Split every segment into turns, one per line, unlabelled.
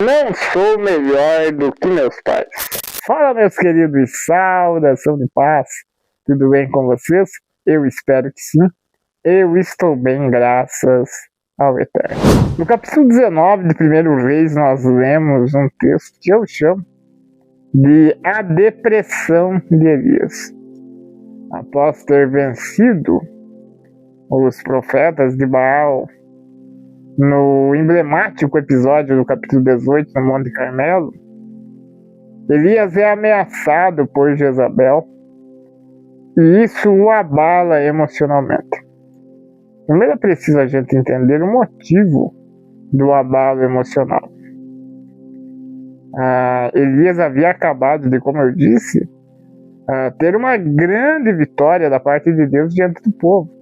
Não sou melhor do que meus pais. Fala, meus queridos, saudação de paz. Tudo bem com vocês? Eu espero que sim. Eu estou bem, graças ao Eterno. No capítulo 19 de 1 Reis, nós lemos um texto que eu chamo de A Depressão de Elias. Após ter vencido os profetas de Baal no emblemático episódio do capítulo 18, no Monte Carmelo, Elias é ameaçado por Jezabel e isso o abala emocionalmente. Primeiro é preciso a gente entender o motivo do abalo emocional. Elias havia acabado de, como eu disse, ter uma grande vitória da parte de Deus diante do povo.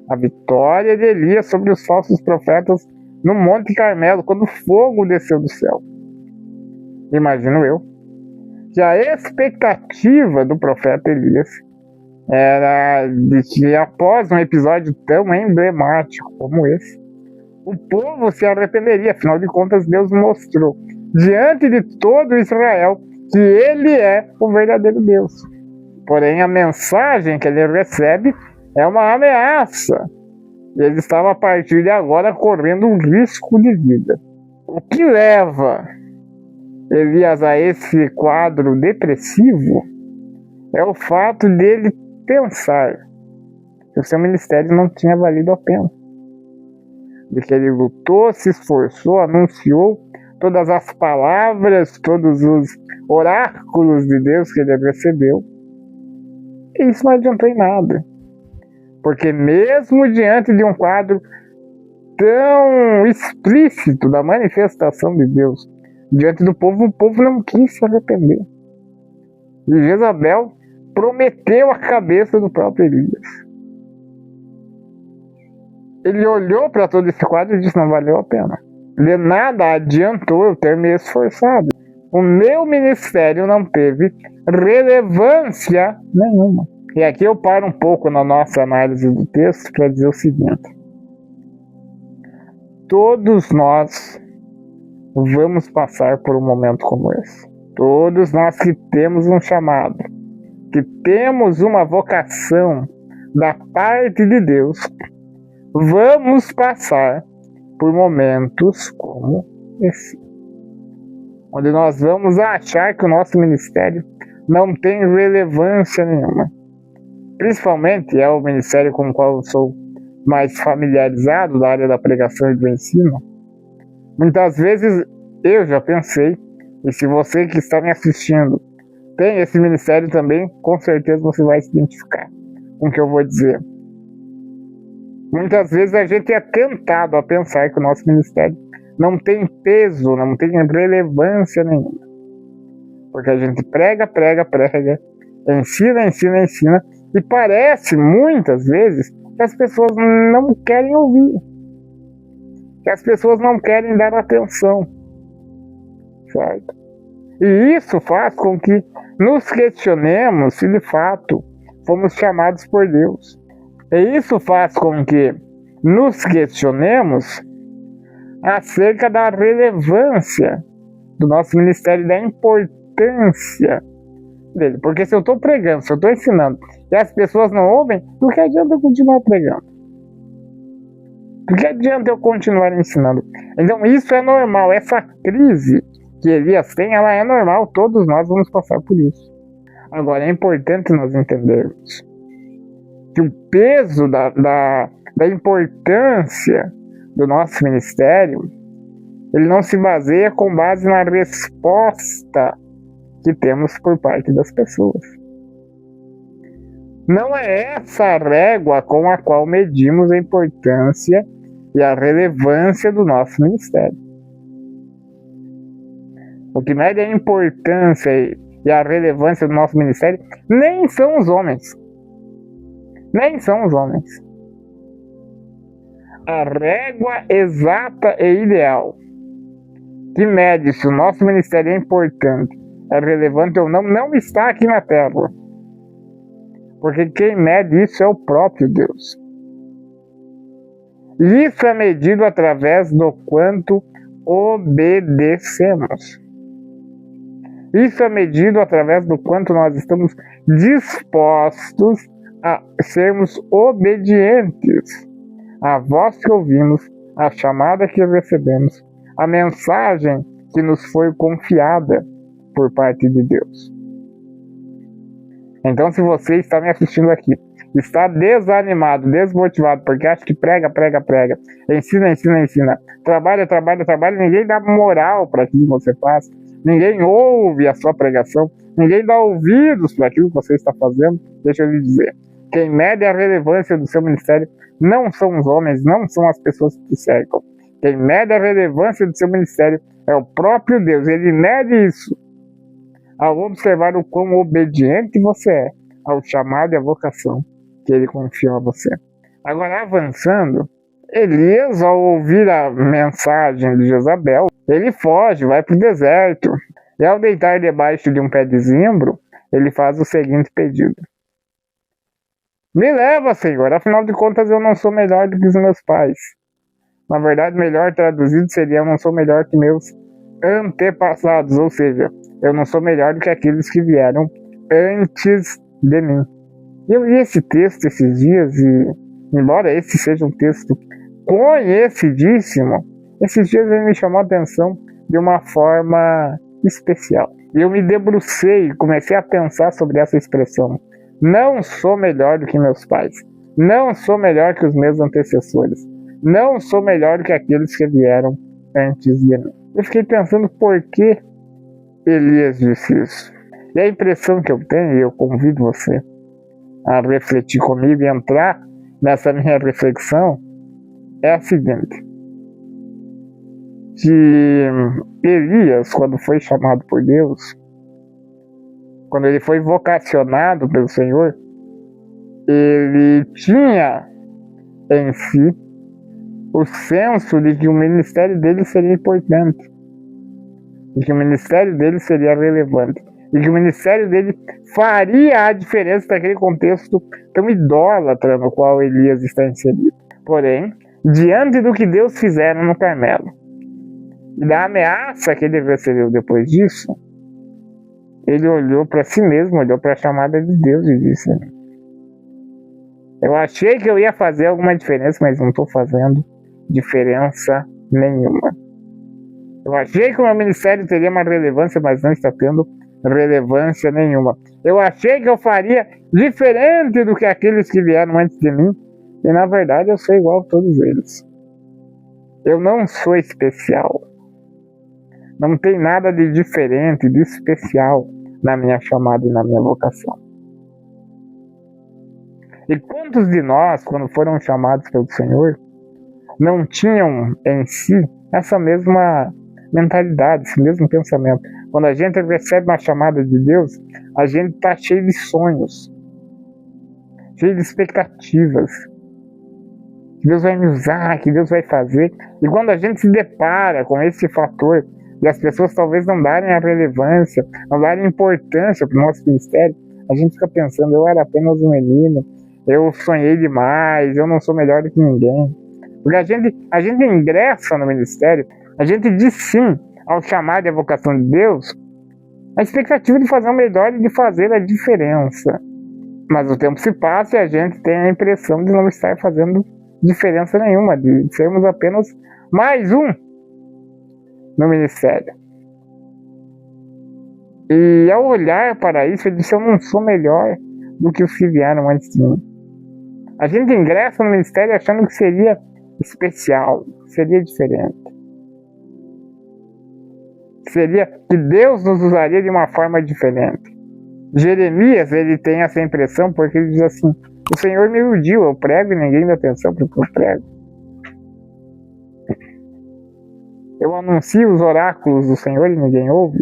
A vitória de Elias sobre os falsos profetas no Monte Carmelo, quando o fogo desceu do céu. Imagino eu que a expectativa do profeta Elias era de que, após um episódio tão emblemático como esse, o povo se arrependeria. Afinal de contas, Deus mostrou diante de todo Israel que ele é o verdadeiro Deus. Porém, a mensagem que ele recebe é uma ameaça. E ele estava, a partir de agora, correndo um risco de vida. O que leva Elias a esse quadro depressivo é o fato dele pensar que o seu ministério não tinha valido a pena. De que ele lutou, se esforçou, anunciou todas as palavras, todos os oráculos de Deus que ele recebeu. E isso não adiantou em nada. Porque mesmo diante de um quadro tão explícito da manifestação de Deus diante do povo, o povo não quis se arrepender. E Jezabel prometeu a cabeça do próprio Elias. Ele olhou para todo esse quadro e disse: não valeu a pena. De nada adiantou eu ter me esforçado. O meu ministério não teve relevância nenhuma. E aqui eu paro um pouco na nossa análise do texto para dizer o seguinte: todos nós vamos passar por um momento como esse. Todos nós que temos um chamado, que temos uma vocação da parte de Deus, vamos passar por momentos como esse, onde nós vamos achar que o nosso ministério não tem relevância nenhuma. Principalmente é o ministério com o qual eu sou mais familiarizado, da área da pregação e do ensino. Muitas vezes eu já pensei, e se você que está me assistindo tem esse ministério também, com certeza você vai se identificar com o que eu vou dizer. Muitas vezes a gente é tentado a pensar que o nosso ministério não tem peso, não tem relevância nenhuma. Porque a gente prega, ensina, e parece, muitas vezes, que as pessoas não querem ouvir. Que as pessoas não querem dar atenção. Certo? E isso faz com que nos questionemos se de fato fomos chamados por Deus. E isso faz com que nos questionemos acerca da relevância do nosso ministério, da importância dele. Porque se eu estou pregando, se eu estou ensinando e as pessoas não ouvem, do que adianta eu continuar pregando? Do que adianta eu continuar ensinando? Então isso é normal, essa crise que Elias tem, ela é normal, todos nós vamos passar por isso. Agora é importante nós entendermos que o peso da importância do nosso ministério, ele não se baseia com base na resposta que temos por parte das pessoas. Não é essa a régua com a qual medimos a importância e a relevância do nosso ministério. O que mede a importância e a relevância do nosso ministério nem são os homens. Nem são os homens. A régua exata e ideal que mede se o nosso ministério é importante, é relevante ou não, não está aqui na terra. Porque quem mede isso é o próprio Deus. Isso é medido através do quanto obedecemos. Isso é medido através do quanto nós estamos dispostos a sermos obedientes à voz que ouvimos, à chamada que recebemos, à mensagem que nos foi confiada por parte de Deus. Então, se você está me assistindo aqui, está desanimado, desmotivado, porque acha que prega, ensina, trabalha, ninguém dá moral para aquilo que você faz, ninguém ouve a sua pregação, ninguém dá ouvidos para aquilo que você está fazendo, deixa eu lhe dizer, quem mede a relevância do seu ministério não são os homens, não são as pessoas que te cercam. Quem mede a relevância do seu ministério é o próprio Deus. Ele mede isso ao observar o quão obediente você é ao chamado e à vocação que ele confiou a você. Agora, avançando, Elias, ao ouvir a mensagem de Jezabel, ele foge, vai para o deserto. E ao deitar debaixo de um pé de zimbro, ele faz o seguinte pedido: me leva, Senhor, afinal de contas eu não sou melhor do que os meus pais. Na verdade, melhor traduzido seria: eu não sou melhor que meus antepassados, ou seja, eu não sou melhor do que aqueles que vieram antes de mim. Eu li esse texto esses dias e, embora esse seja um texto conhecidíssimo, esses dias ele me chamou a atenção de uma forma especial. Eu me debrucei e comecei a pensar sobre essa expressão: não sou melhor do que meus pais, não sou melhor que os meus antecessores, não sou melhor do que aqueles que vieram antes de mim. Eu fiquei pensando por que Elias disse isso. E a impressão que eu tenho, e eu convido você a refletir comigo e entrar nessa minha reflexão, é a seguinte: que Elias, quando foi chamado por Deus, quando ele foi vocacionado pelo Senhor, ele tinha em si o senso de que o ministério dele seria importante, de que o ministério dele seria relevante, e que o ministério dele faria a diferença naquele contexto tão idólatra no qual Elias está inserido. Porém, diante do que Deus fizera no Carmelo, e da ameaça que ele recebeu depois disso, ele olhou para si mesmo, olhou para a chamada de Deus e disse: eu achei que eu ia fazer alguma diferença, mas não estou fazendo diferença nenhuma. Eu achei que o meu ministério teria uma relevância, mas não está tendo relevância nenhuma. Eu achei que eu faria diferente do que aqueles que vieram antes de mim, e na verdade eu sou igual a todos eles. Eu não sou especial. Não tem nada de diferente, de especial na minha chamada e na minha vocação. E quantos de nós, quando foram chamados pelo Senhor, não tinham em si essa mesma mentalidade, esse mesmo pensamento? Quando a gente recebe uma chamada de Deus, a gente está cheio de sonhos, cheio de expectativas, que Deus vai me usar, que Deus vai fazer. E quando a gente se depara com esse fator, e as pessoas talvez não darem a relevância, não darem importância para o nosso ministério, a gente fica pensando: eu era apenas um menino, eu sonhei demais, eu não sou melhor do que ninguém. Porque a gente ingressa no ministério, a gente diz sim ao chamado e à vocação de Deus, a expectativa de fazer o melhor e de fazer a diferença. Mas o tempo se passa e a gente tem a impressão de não estar fazendo diferença nenhuma, de sermos apenas mais um no ministério. E ao olhar para isso, ele disse: eu não sou melhor do que os que vieram antes de mim. A gente ingressa no ministério achando que seria especial, seria diferente, seria que Deus nos usaria de uma forma diferente. Jeremias, ele tem essa impressão porque ele diz assim: o Senhor me iludiu, eu prego e ninguém dá atenção para o que eu prego. Eu anuncio os oráculos do Senhor e ninguém ouve.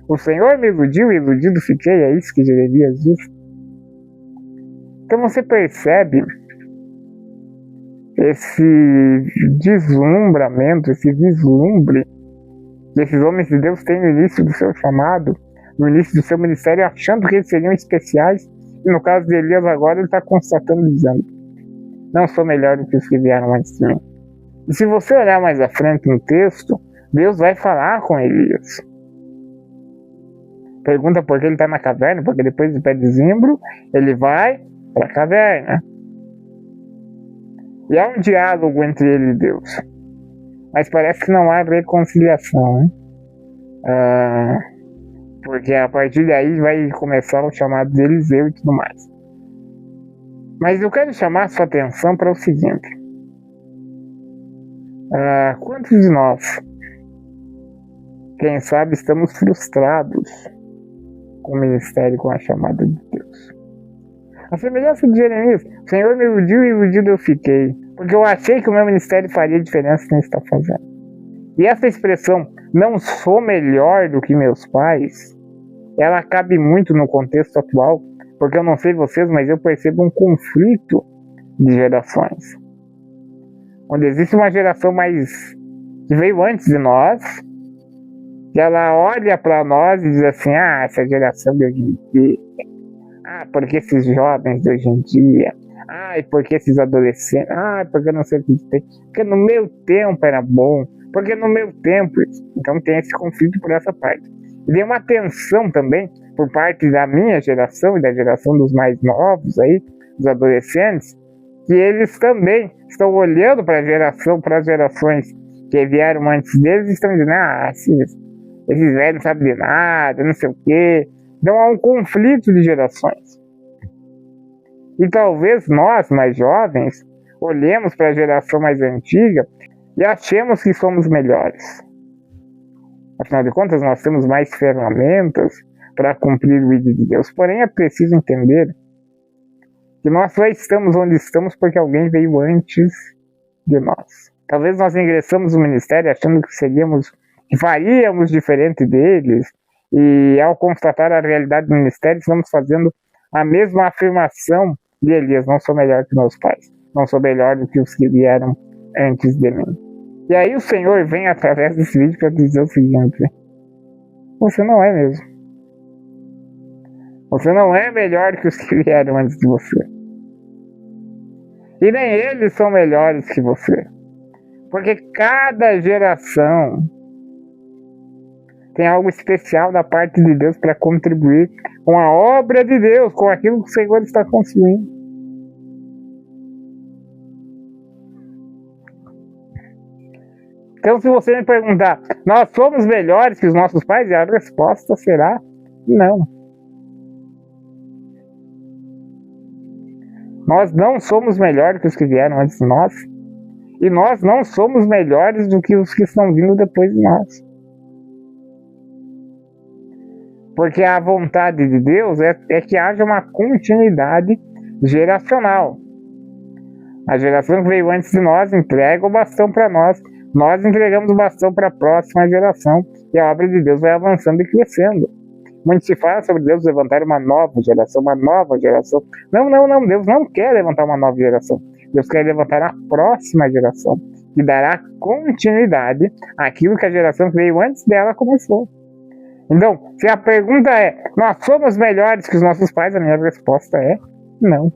O Senhor me iludiu e iludido fiquei, é isso que Jeremias diz. Então você percebe esse deslumbramento, esse vislumbre que esses homens de Deus têm no início do seu chamado, no início do seu ministério, achando que eles seriam especiais. E no caso de Elias agora, ele está constatando, dizendo: não sou melhor do que os que vieram antes de mim. E se você olhar mais à frente no texto, Deus vai falar com Elias. Pergunta por que ele está na caverna, porque depois do pé de zimbro, ele vai para a caverna. E há um diálogo entre ele e Deus. Mas parece que não há reconciliação, hein? Porque a partir daí vai começar o chamado de Eliseu e tudo mais. Mas eu quero chamar a sua atenção para o seguinte. Quantos de nós, quem sabe, estamos frustrados com o ministério, com a chamada de Deus? A semelhança de Jeremias, o Senhor me iludiu e iludido eu fiquei, porque eu achei que o meu ministério faria diferença e não está fazendo. E essa expressão, não sou melhor do que meus pais, ela cabe muito no contexto atual, porque eu não sei vocês, mas eu percebo um conflito de gerações. Onde existe uma geração que veio antes de nós, que ela olha para nós e diz assim, essa geração de hoje em dia, porque esses jovens de hoje em dia, e porque esses adolescentes, porque eu não sei o que tem, porque no meu tempo era bom, porque no meu tempo, então tem esse conflito por essa parte. E tem uma tensão também por parte da minha geração e da geração dos mais novos aí, dos adolescentes, que eles também estão olhando para as gerações que vieram antes deles e estão dizendo, esses velhos não sabem de nada, não sei o quê. Então há um conflito de gerações. E talvez nós, mais jovens, olhemos para a geração mais antiga e achemos que somos melhores. Afinal de contas, nós temos mais ferramentas para cumprir o ídolo de Deus. Porém, é preciso entender que nós só estamos onde estamos porque alguém veio antes de nós. Talvez nós ingressamos no ministério achando que faríamos diferente deles, e ao constatar a realidade do ministério, estamos fazendo a mesma afirmação de Elias: não sou melhor que meus pais, não sou melhor do que os que vieram antes de mim. E aí o Senhor vem através desse vídeo para dizer o seguinte: você não é mesmo. Você não é melhor que os que vieram antes de você. E nem eles são melhores que você. Porque cada geração tem algo especial da parte de Deus para contribuir com a obra de Deus, com aquilo que o Senhor está construindo. Então, se você me perguntar, nós somos melhores que os nossos pais? A resposta será não. Nós não somos melhores que os que vieram antes de nós. E nós não somos melhores do que os que estão vindo depois de nós. Porque a vontade de Deus é que haja uma continuidade geracional. A geração que veio antes de nós entrega o bastão para nós. Nós entregamos o bastão para a próxima geração. E a obra de Deus vai avançando e crescendo. Muito se fala sobre Deus levantar uma nova geração, uma nova geração. Não, Deus não quer levantar uma nova geração. Deus quer levantar a próxima geração, que dará continuidade àquilo que a geração que veio antes dela começou. Então, se a pergunta é, nós somos melhores que os nossos pais? A minha resposta é não.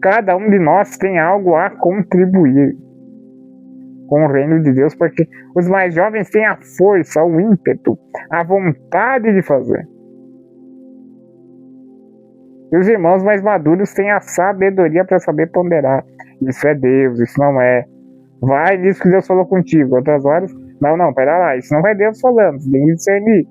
Cada um de nós tem algo a contribuir com o reino de Deus, porque os mais jovens têm a força, o ímpeto, a vontade de fazer. E os irmãos mais maduros têm a sabedoria para saber ponderar. Isso é Deus, isso não é. Vai nisso que Deus falou contigo. Outras horas, não, pera lá, isso não é Deus falando, você tem que discernir.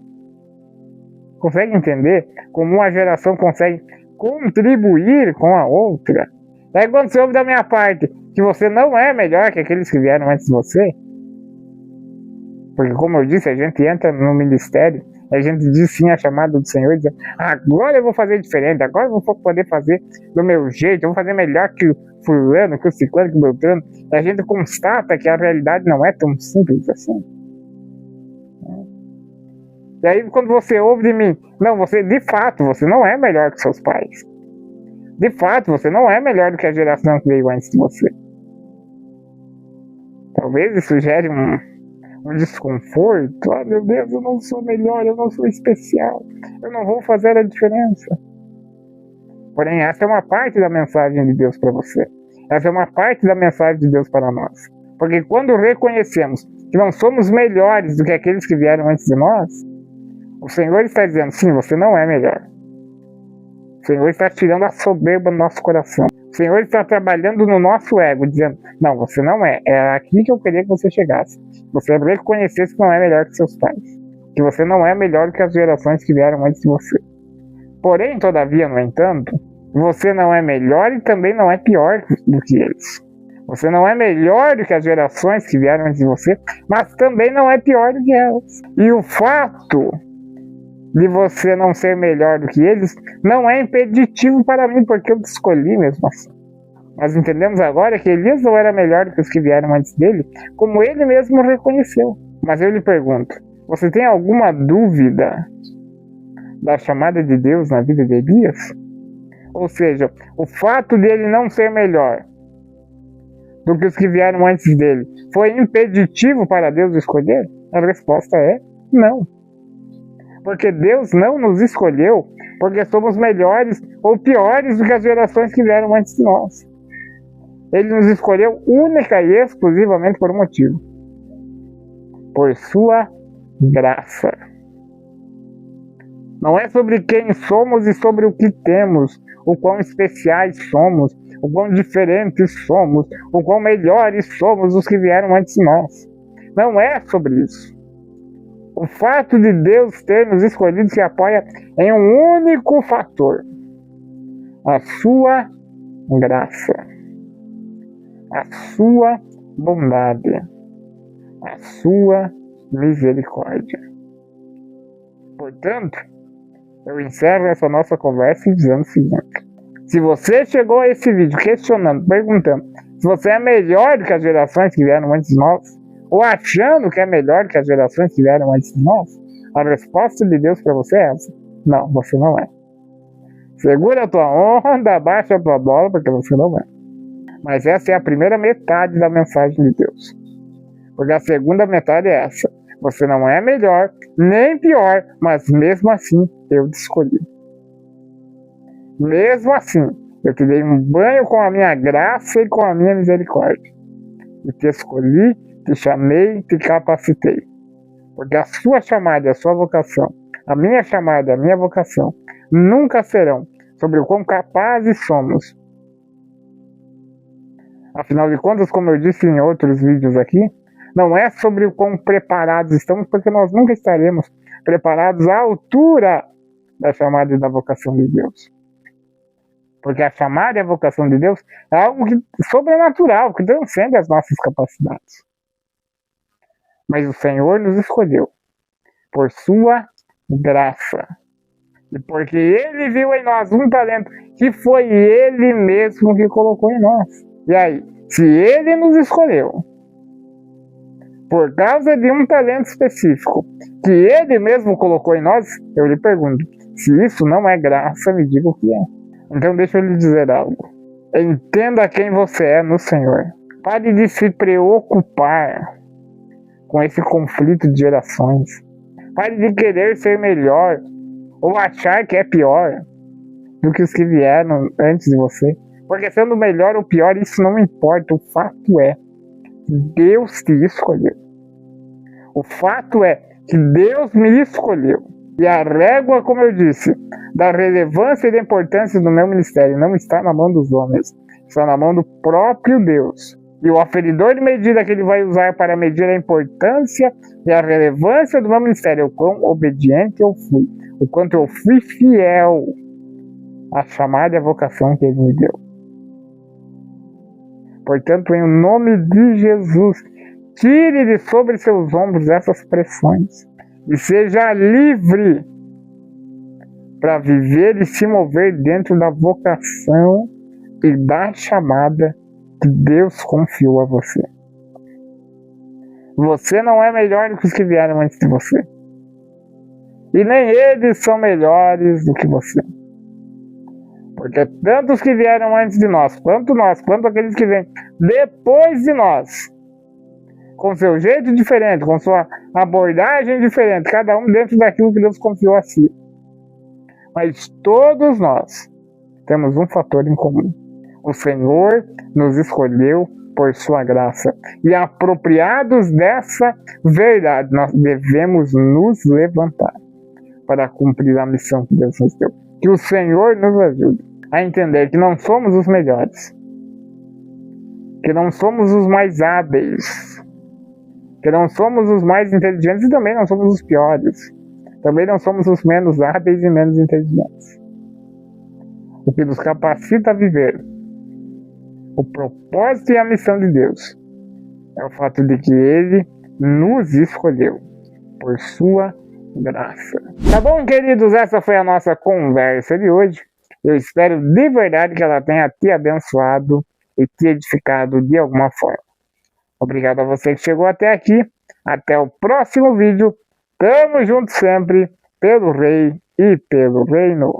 Consegue entender como uma geração consegue contribuir com a outra? E aí quando você ouve da minha parte que você não é melhor que aqueles que vieram antes de você, porque como eu disse, a gente entra no ministério, a gente diz sim a chamada do Senhor, diz, agora eu vou fazer diferente, agora eu vou poder fazer do meu jeito, eu vou fazer melhor que o fulano, que o ciclano, que o beltrano. E a gente constata que a realidade não é tão simples assim. E aí quando você ouve de mim, não, você de fato, você não é melhor que seus pais. De fato, você não é melhor do que a geração que veio antes de você. Talvez isso gere um desconforto. Meu Deus, eu não sou melhor, eu não sou especial, eu não vou fazer a diferença. Porém, essa é uma parte da mensagem de Deus para você. Essa é uma parte da mensagem de Deus para nós. Porque quando reconhecemos que não somos melhores do que aqueles que vieram antes de nós, o Senhor está dizendo, sim, você não é melhor. O Senhor está tirando a soberba do nosso coração. O Senhor está trabalhando no nosso ego, dizendo, não, você não é. É aqui que eu queria que você chegasse. Você reconhecesse que não é melhor que seus pais. Que você não é melhor que as gerações que vieram antes de você. Porém, todavia, no entanto, você não é melhor e também não é pior do que eles. Você não é melhor do que as gerações que vieram antes de você, mas também não é pior do que elas. E o fato de você não ser melhor do que eles não é impeditivo para mim, porque eu te escolhi mesmo assim. Nós entendemos agora que Elias não era melhor do que os que vieram antes dele, como ele mesmo reconheceu. Mas eu lhe pergunto, você tem alguma dúvida da chamada de Deus na vida de Elias? Ou seja, o fato dele não ser melhor do que os que vieram antes dele foi impeditivo para Deus escolher? A resposta é não. Porque Deus não nos escolheu porque somos melhores ou piores do que as gerações que vieram antes de nós. Ele nos escolheu única e exclusivamente por um motivo. Por sua graça. Não é sobre quem somos e sobre o que temos, o quão especiais somos, o quão diferentes somos, o quão melhores somos dos que vieram antes de nós. Não é sobre isso. O fato de Deus ter nos escolhido se apoia em um único fator: a sua graça, a sua bondade, a sua misericórdia. Portanto, eu encerro essa nossa conversa dizendo o seguinte: se você chegou a esse vídeo questionando, perguntando se você é melhor do que as gerações que vieram antes de nós, ou achando que é melhor que as gerações que vieram antes de nós, a resposta de Deus para você é essa: não, você não é. Segura a tua onda, abaixa a tua bola, porque você não é. Mas essa é a primeira metade da mensagem de Deus. Porque a segunda metade é essa: você não é melhor, nem pior, mas mesmo assim eu te escolhi. Mesmo assim, eu te dei um banho com a minha graça e com a minha misericórdia. E te escolhi, te chamei, te capacitei. Porque a sua chamada e a sua vocação, a minha chamada e a minha vocação, nunca serão sobre o quão capazes somos. Afinal de contas, como eu disse em outros vídeos aqui, não é sobre o quão preparados estamos, porque nós nunca estaremos preparados à altura da chamada e da vocação de Deus. Porque a chamada e a vocação de Deus é algo sobrenatural, que transcende as nossas capacidades. Mas o Senhor nos escolheu por sua graça. E porque Ele viu em nós um talento que foi Ele mesmo que colocou em nós. E aí, se Ele nos escolheu por causa de um talento específico que Ele mesmo colocou em nós, eu lhe pergunto, se isso não é graça, me diga o que é. Então deixa eu lhe dizer algo. Entenda quem você é no Senhor. Pare de se preocupar com esse conflito de gerações. Pare de querer ser melhor ou achar que é pior do que os que vieram antes de você. Porque sendo melhor ou pior, isso não importa. O fato é que Deus te escolheu. O fato é que Deus me escolheu. E a régua, como eu disse, da relevância e da importância do meu ministério não está na mão dos homens. Está na mão do próprio Deus. E o aferidor de medida que ele vai usar para medir a importância e a relevância do meu ministério é o quão obediente eu fui, o quanto eu fui fiel à chamada e à vocação que ele me deu. Portanto, em nome de Jesus, tire de sobre seus ombros essas pressões e seja livre para viver e se mover dentro da vocação e da chamada que Deus confiou a você. Você não é melhor do que os que vieram antes de você. E nem eles são melhores do que você. Porque tanto os que vieram antes de nós, quanto aqueles que vêm depois de nós, com seu jeito diferente, com sua abordagem diferente, cada um dentro daquilo que Deus confiou a si. Mas todos nós temos um fator em comum. O Senhor nos escolheu por sua graça. E apropriados dessa verdade, nós devemos nos levantar para cumprir a missão que Deus nos deu. Que o Senhor nos ajude a entender que não somos os melhores, que não somos os mais hábeis, que não somos os mais inteligentes e também não somos os piores. Também não somos os menos hábeis e menos inteligentes. O que nos capacita a viver o propósito e a missão de Deus é o fato de que Ele nos escolheu por sua graça. Tá bom, queridos? Essa foi a nossa conversa de hoje. Eu espero de verdade que ela tenha te abençoado e te edificado de alguma forma. Obrigado a você que chegou até aqui. Até o próximo vídeo. Tamo junto sempre, pelo Rei e pelo Reino.